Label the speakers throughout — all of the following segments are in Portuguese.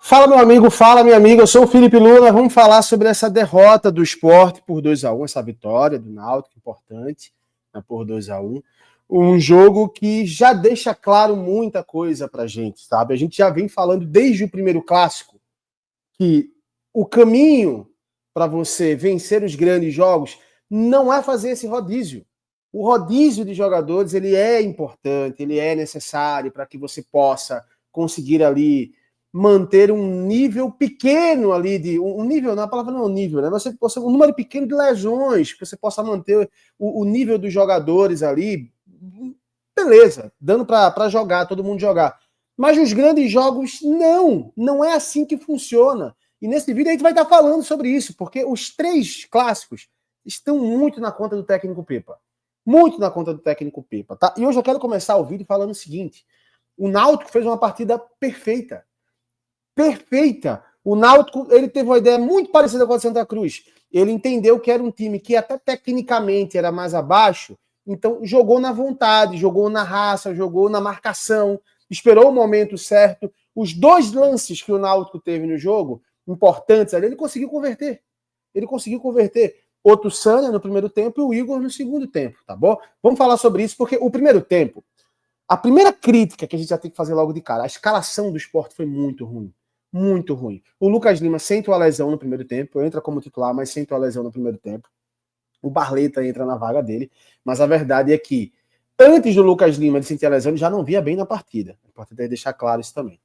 Speaker 1: Fala, meu amigo, fala, minha amiga. Eu sou o Felipe Luna. Vamos falar sobre essa derrota do Sport por 2-1, essa vitória do Náutico, importante, né, por 2-1. Um jogo que já deixa claro muita coisa pra gente, sabe? A gente já vem falando desde o primeiro clássico que o caminho para você vencer os grandes jogos não é fazer esse rodízio. O rodízio de jogadores, ele é importante, ele é necessário para que você possa conseguir ali manter um nível pequeno ali de um nível, na palavra não é um nível, né? Você possa um número pequeno de lesões, que você possa manter o nível dos jogadores ali, beleza, dando para jogar, todo mundo jogar. Mas os grandes jogos, não é assim que funciona. E nesse vídeo a gente vai estar falando sobre isso, porque os três clássicos estão muito na conta do técnico Pepa. Muito na conta do técnico Pepa, tá? E hoje eu quero começar o vídeo falando o seguinte: o Náutico fez uma partida perfeita. Perfeita. O Náutico, ele teve uma ideia muito parecida com a Santa Cruz. Ele entendeu que era um time que até tecnicamente era mais abaixo, então jogou na vontade, jogou na raça, jogou na marcação, esperou o momento certo. Os dois lances que o Náutico teve no jogo, importantes ali, ele conseguiu converter. Ele conseguiu converter. O Tussana no primeiro tempo e o Igor no segundo tempo, tá bom? Vamos falar sobre isso, porque o primeiro tempo, a primeira crítica que a gente já tem que fazer logo de cara, a escalação do Sport foi muito ruim. Muito ruim. O Lucas Lima sente uma lesão no primeiro tempo, entra como titular, mas sente uma lesão no primeiro tempo. O Barleta entra na vaga dele, mas a verdade é que antes do Lucas Lima de sentir a lesão, ele já não via bem na partida. É importante deixar claro isso também.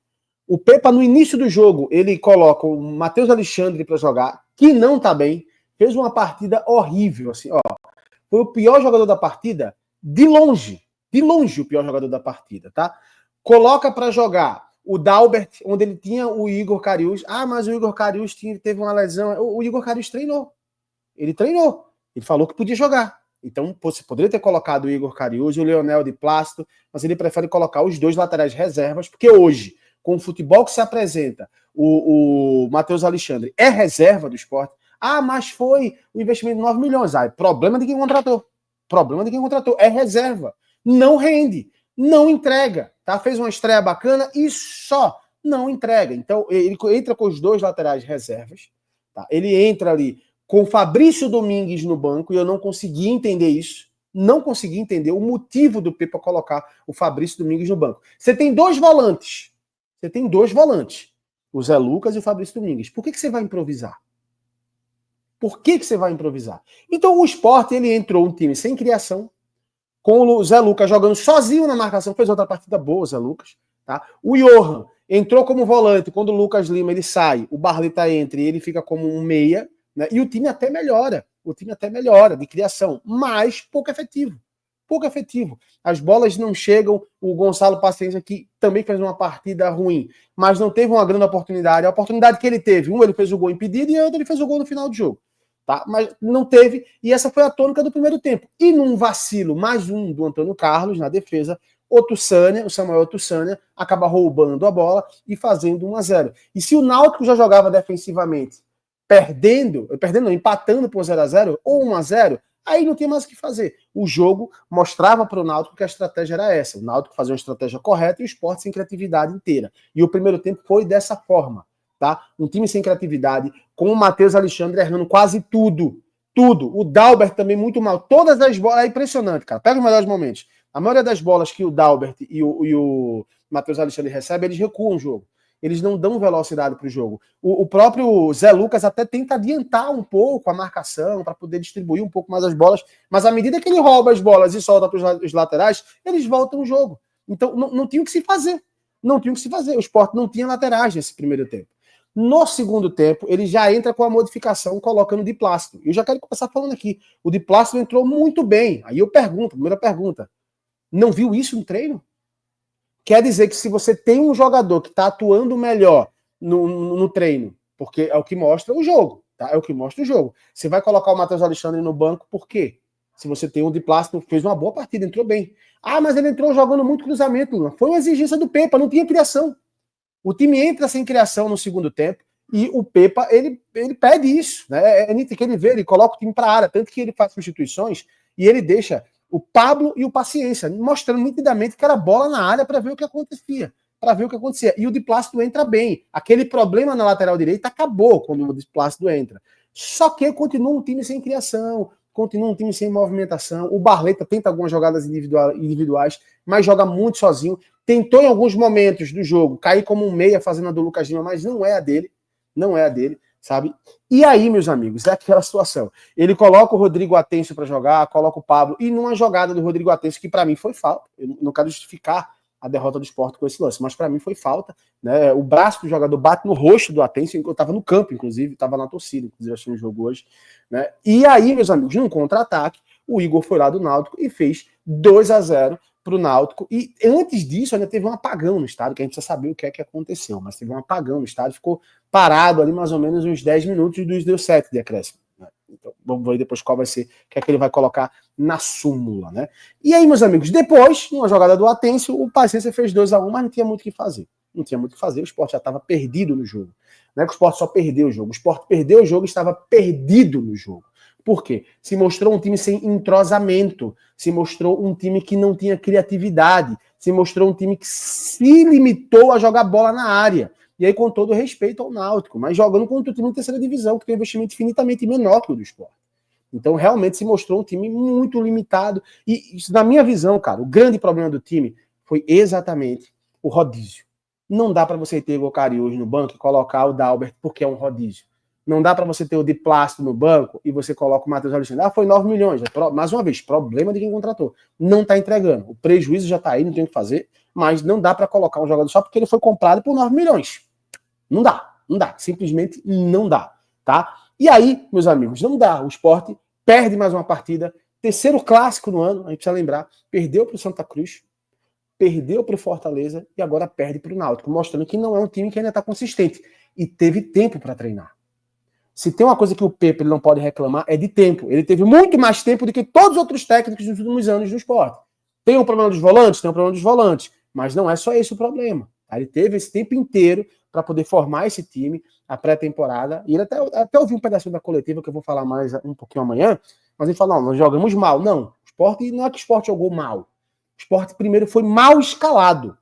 Speaker 1: O Pepa, no início do jogo, ele coloca o Matheus Alexandre para jogar, que não tá bem, fez uma partida horrível, assim, ó. Foi o pior jogador da partida, de longe o pior jogador da partida, tá? Coloca para jogar o Dalbert, onde ele tinha o Igor Cariús. Ah, mas o Igor Cariús teve uma lesão. O Igor Cariús treinou. Ele treinou. Ele falou que podia jogar. Então, você poderia ter colocado o Igor Cariús e o Leonel de Plácido, mas ele prefere colocar os dois laterais reservas, porque hoje, com o futebol que se apresenta, o Matheus Alexandre é reserva do Sport. Ah, mas foi o investimento de 9 milhões. Ah, problema de quem contratou. Problema de quem contratou. É reserva. Não rende. Não entrega. Tá? Fez uma estreia bacana e só não entrega. Então, ele entra com os dois laterais reservas. Tá? Ele entra ali com o Fabrício Domingues no banco e eu não consegui entender isso. Não consegui entender o motivo do Pepa colocar o Fabrício Domingues no banco. Você tem dois volantes. Você tem dois volantes. O Zé Lucas e o Fabrício Domingues. Por que você vai improvisar? Por que você vai improvisar? Então o Sport, ele entrou um time sem criação, com o Zé Lucas jogando sozinho na marcação, fez outra partida boa, o Zé Lucas. Tá? O Johan entrou como volante, quando o Lucas Lima ele sai, o Barleta entra e ele fica como um meia, né? E o time até melhora, de criação, mas pouco efetivo. Pouco efetivo. As bolas não chegam, o Gonçalo Paciência, que também fez uma partida ruim, mas não teve uma grande oportunidade. A oportunidade que ele teve, ele fez o gol impedido e outro ele fez o gol no final do jogo. Tá? Mas não teve, e essa foi a tônica do primeiro tempo. E num vacilo, mais um do Antônio Carlos na defesa, o Samuel Tussania, acaba roubando a bola e fazendo 1-0. E se o Náutico já jogava defensivamente, empatando por 0-0 ou 1-0, aí não tinha mais o que fazer. O jogo mostrava para o Náutico que a estratégia era essa. O Náutico fazia uma estratégia correta e o Sport sem criatividade inteira. E o primeiro tempo foi dessa forma. Tá? Um time sem criatividade, com o Matheus Alexandre errando quase tudo. Tudo. O Dalbert também muito mal. Todas as bolas. É impressionante, cara. Pega os melhores momentos. A maioria das bolas que o Dalbert e o Matheus Alexandre recebem, eles recuam o jogo. Eles não dão velocidade para o jogo. O próprio Zé Lucas até tenta adiantar um pouco a marcação para poder distribuir um pouco mais as bolas, mas à medida que ele rouba as bolas e solta para os laterais, eles voltam o jogo. Então não tinha o que se fazer. Não tinha o que se fazer. O Sport não tinha laterais nesse primeiro tempo. No segundo tempo, ele já entra com a modificação, colocando o de Plácido. Eu já quero começar falando aqui. O de Plácido entrou muito bem. Aí eu pergunto, primeira pergunta. Não viu isso no treino? Quer dizer que se você tem um jogador que está atuando melhor no treino, porque é o que mostra o jogo, tá? É o que mostra o jogo. Você vai colocar o Matheus Alexandre no banco, por quê? Se você tem um de Plácido, fez uma boa partida, entrou bem. Ah, mas ele entrou jogando muito cruzamento, Luna. Foi uma exigência do Pepa, não tinha criação. O time entra sem criação no segundo tempo e o Pepa, ele pede isso, né? É nítido que ele vê, ele coloca o time para a área, tanto que ele faz substituições e ele deixa o Pablo e o Paciência, mostrando nitidamente que era bola na área para ver o que acontecia. para ver o que acontecia. E o Di Plácido entra bem. Aquele problema na lateral direita acabou quando o Di Plácido entra. Só que continua um time sem criação, continua um time sem movimentação. O Barleta tenta algumas jogadas individuais, mas joga muito sozinho. Tentou em alguns momentos do jogo cair como um meia fazendo a do Lucas Lima, mas não é a dele. Não é a dele, sabe? E aí, meus amigos, é aquela situação. Ele coloca o Rodrigo Atencio para jogar, coloca o Pablo, e numa jogada do Rodrigo Atencio, que para mim foi falta, eu não quero justificar a derrota do Sport com esse lance, mas para mim foi falta, né? O braço do jogador bate no rosto do Atencio, eu estava no campo, inclusive, estava na torcida, inclusive, achei um jogo hoje, né? E aí, meus amigos, num contra-ataque, o Igor foi lá do Náutico e fez 2-0 para o Náutico, e antes disso ainda teve um apagão no estádio, que a gente precisa saber o que é que aconteceu, mas teve um apagão no estádio, ficou parado ali mais ou menos uns 10 minutos e deu 7 de acréscimo. Então, vamos ver depois qual vai ser, o que é que ele vai colocar na súmula, né? E aí, meus amigos, depois, numa jogada do Atencio, o Paciência fez 2-1, mas não tinha muito o que fazer. Não tinha muito o que fazer, o Sport já estava perdido no jogo. Não é que o Sport só perdeu o jogo, o Sport perdeu o jogo e estava perdido no jogo. Por quê? Se mostrou um time sem entrosamento, se mostrou um time que não tinha criatividade, se mostrou um time que se limitou a jogar bola na área. E aí, com todo respeito ao Náutico, mas jogando contra o time de terceira divisão, que tem um investimento infinitamente menor que o do Sport. Então, realmente se mostrou um time muito limitado. E isso, na minha visão, cara, o grande problema do time foi exatamente o rodízio. Não dá para você ter o Gocari hoje no banco e colocar o Dalbert porque é um rodízio. Não dá para você ter o Di Plácido no banco e você coloca o Matheus Alexandre. Ah, foi 9 milhões. Mais uma vez, problema de quem contratou. Não está entregando. O prejuízo já está aí, não tem o que fazer, mas não dá para colocar um jogador só porque ele foi comprado por 9 milhões. Não dá, não dá. Simplesmente não dá, tá? E aí, meus amigos, não dá. O Sport perde mais uma partida. Terceiro clássico no ano, a gente precisa lembrar. Perdeu para o Santa Cruz, perdeu para o Fortaleza e agora perde para o Náutico, mostrando que não é um time que ainda está consistente. E teve tempo para treinar. Se tem uma coisa que o Pepe não pode reclamar, é de tempo. Ele teve muito mais tempo do que todos os outros técnicos nos últimos anos do Sport. Tem um problema dos volantes? Tem um problema dos volantes. Mas não é só esse o problema. Ele teve esse tempo inteiro para poder formar esse time, a pré-temporada. E ele até ouvi um pedacinho da coletiva, que eu vou falar mais um pouquinho amanhã, mas ele falou, não, nós jogamos mal. Não, o Sport, não é que o Sport jogou mal. O Sport primeiro foi mal escalado.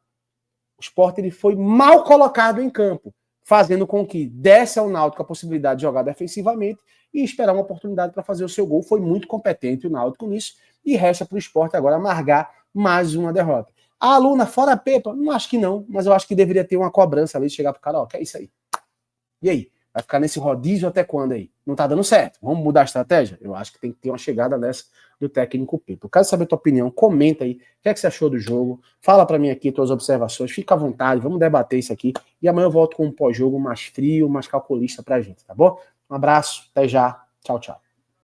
Speaker 1: O Sport ele foi mal colocado em campo, fazendo com que desse ao Náutico a possibilidade de jogar defensivamente e esperar uma oportunidade para fazer o seu gol. Foi muito competente o Náutico nisso, e resta para o Sport agora amargar mais uma derrota. A Luna, fora a Pepa, não acho que não, mas eu acho que deveria ter uma cobrança ali, de chegar pro cara, ó, que é isso aí? E aí? Vai ficar nesse rodízio até quando aí? Não tá dando certo. Vamos mudar a estratégia? Eu acho que tem que ter uma chegada dessa do técnico Pepa. Eu quero saber a tua opinião, comenta aí, o que é que você achou do jogo, fala para mim aqui tuas observações, fica à vontade, vamos debater isso aqui, e amanhã eu volto com um pós-jogo mais frio, mais calculista pra gente, tá bom? Um abraço, até já, tchau, tchau.